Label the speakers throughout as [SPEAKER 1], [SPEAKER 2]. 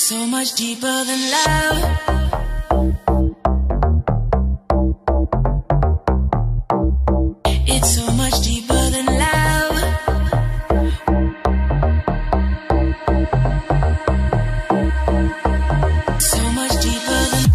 [SPEAKER 1] So much deeper than love. It's so much deeper than love. So much deeper than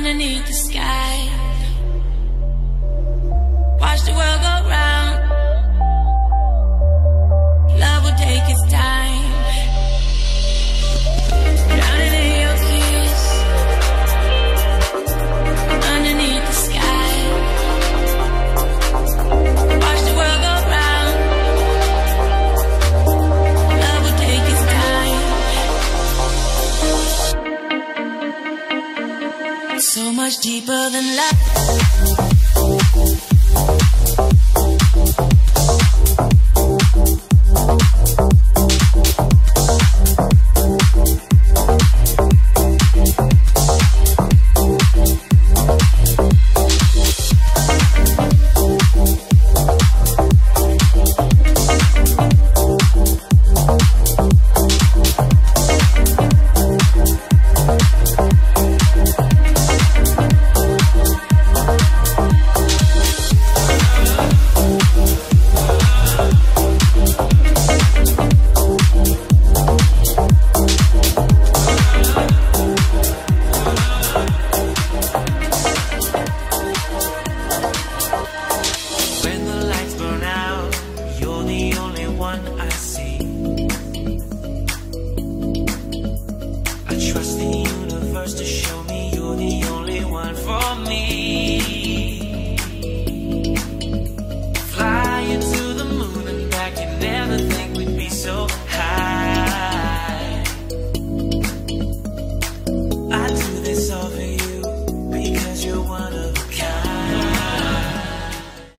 [SPEAKER 1] underneath the sky. Watch the world go round. Love will take its time. Drowning in your kiss. Underneath the sky. Watch the world go round. Love will take its time. So much deeper than love.
[SPEAKER 2] To show me you're the only one for me.